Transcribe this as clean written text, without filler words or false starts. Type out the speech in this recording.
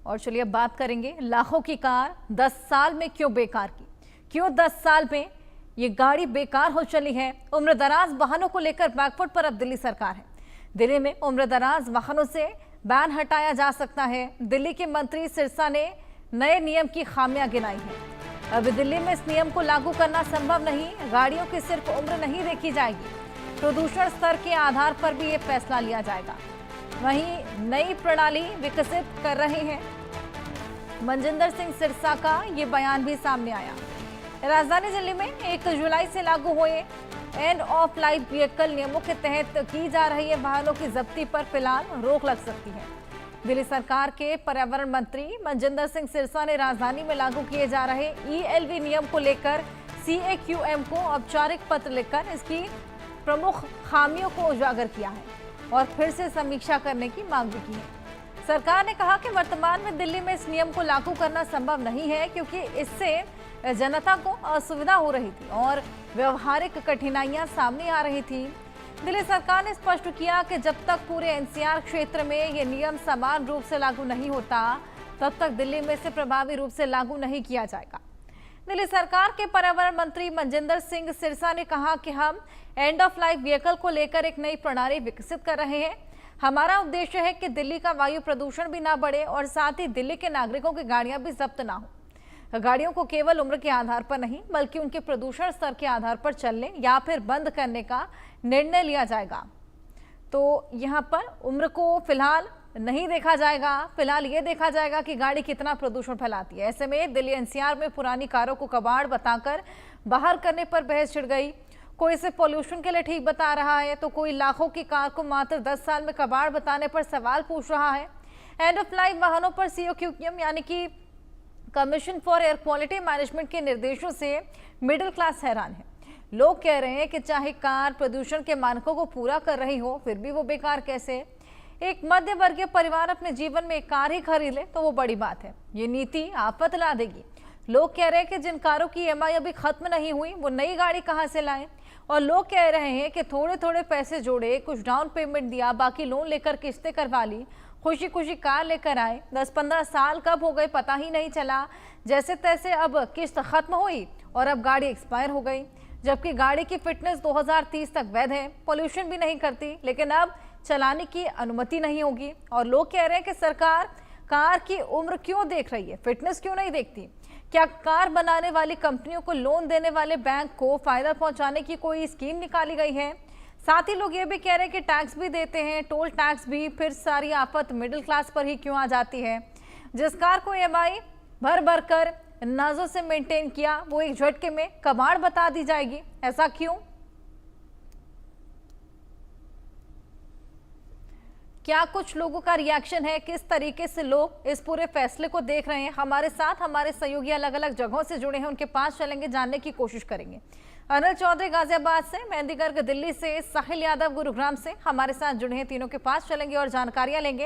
और चलिए अब बात करेंगे लाखों की कार 10 साल में क्यों बेकार की। क्यों 10 साल में ये गाड़ी बेकार हो चली है। उम्र दराज वाहनों को लेकर बैकफुट पर अब दिल्ली सरकार है। दिल्ली में उम्र दराज वाहनों से बैन हटाया जा सकता है। दिल्ली के मंत्री सिरसा ने नए नियम की खामियां गिनाई है। अब दिल्ली में इस नियम को लागू करना संभव नहीं। गाड़ियों की सिर्फ उम्र नहीं देखी जाएगी, प्रदूषण स्तर के आधार पर भी ये फैसला लिया जाएगा। वहीं नई प्रणाली विकसित कर रहे हैं मनजिंदर सिंह सिरसा का ये बयान भी सामने आया। राजधानी दिल्ली में 1 जुलाई से लागू हुए एंड ऑफ लाइफ व्हीकल नियमों के तहत की जा रही है वाहनों की जब्ती पर फिलहाल रोक लग सकती है। दिल्ली सरकार के पर्यावरण मंत्री मनजिंदर सिंह सिरसा ने राजधानी में लागू किए जा रहे ELV नियम को लेकर CAQM को औपचारिक पत्र लिखकर इसकी प्रमुख खामियों को उजागर किया है और फिर से समीक्षा करने की मांग भी की है। सरकार ने कहा कि वर्तमान में दिल्ली में इस नियम को लागू करना संभव नहीं है क्योंकि इससे जनता को असुविधा हो रही थी और व्यवहारिक कठिनाइयां सामने आ रही थी। दिल्ली सरकार ने स्पष्ट किया कि जब तक पूरे NCR क्षेत्र में ये नियम समान रूप से लागू नहीं होता तब तक दिल्ली में इसे प्रभावी रूप से लागू नहीं किया जाएगा। दिल्ली सरकार के पर्यावरण मंत्री मनजिंदर सिंह सिरसा ने कहा कि हम एंड ऑफ लाइफ व्हीकल को लेकर एक नई प्रणाली विकसित कर रहे हैं। हमारा उद्देश्य है कि दिल्ली का वायु प्रदूषण भी ना बढ़े और साथ ही दिल्ली के नागरिकों की गाड़ियां भी जब्त ना हो। गाड़ियों को केवल उम्र के आधार पर नहीं बल्कि उनके प्रदूषण स्तर के आधार पर चलने या फिर बंद करने का निर्णय लिया जाएगा। तो यहाँ पर उम्र को फिलहाल नहीं देखा जाएगा। फिलहाल ये देखा जाएगा कि गाड़ी कितना प्रदूषण फैलाती है। ऐसे में दिल्ली NCR में पुरानी कारों को कबाड़ बताकर बाहर करने पर बहस छिड़ गई। कोई इसे पॉल्यूशन के लिए ठीक बता रहा है तो कोई लाखों की कार को मात्र 10 साल में कबाड़ बताने पर सवाल पूछ रहा है। एंड ऑफ लाइफ वाहनों पर CAQM यानी कि commission for air quality management के निर्देशों से मिडिल क्लास हैरान है। लोग कह रहे हैं कि चाहे कार प्रदूषण के मानकों को पूरा कर रही हो फिर भी वो बेकार कैसे। एक मध्य वर्गीय परिवार अपने जीवन में एक कार ही खरीद ले तो वो बड़ी बात है। ये नीति आफत ला देगी। लोग कह रहे हैं कि जिन कारों की EMI अभी खत्म नहीं हुई वो नई गाड़ी कहां से लाएं। और लोग कह रहे हैं कि थोड़े थोड़े पैसे जोड़े, कुछ डाउन पेमेंट दिया, बाकी लोन लेकर किस्तें करवा ली, खुशी खुशी कार लेकर आए। 10-15 साल कब हो गए पता ही नहीं चला। जैसे तैसे अब किस्त खत्म हुई और अब गाड़ी एक्सपायर हो गई, जबकि गाड़ी की फिटनेस 2030 तक वैध है, पॉल्यूशन भी नहीं करती, लेकिन अब चलाने की अनुमति नहीं होगी। और लोग कह रहे हैं कि सरकार कार की उम्र क्यों देख रही है, फिटनेस क्यों नहीं देखती। क्या कार बनाने वाली कंपनियों को लोन देने वाले बैंक को फायदा पहुंचाने की कोई स्कीम निकाली गई है। साथ ही लोग ये भी कह रहे हैं कि टैक्स भी देते हैं, टोल टैक्स भी, फिर सारी आफत मिडिल क्लास पर ही क्यों आ जाती है। जिस कार को EMI भर भर कर नाजों से मेंटेन किया वो एक झटके में कबाड़ बता दी जाएगी। ऐसा क्यों? क्या कुछ लोगों का रिएक्शन है, किस तरीके से लोग इस पूरे फैसले को देख रहे हैं। हमारे साथ हमारे सहयोगी अलग अलग जगहों से जुड़े हैं, उनके पास चलेंगे, जानने की कोशिश करेंगे। अनिल चौधरी गाजियाबाद से, मेहंदी गर्ग दिल्ली से, साहिल यादव गुरुग्राम से हमारे साथ जुड़े हैं। तीनों के पास चलेंगे और जानकारियां लेंगे।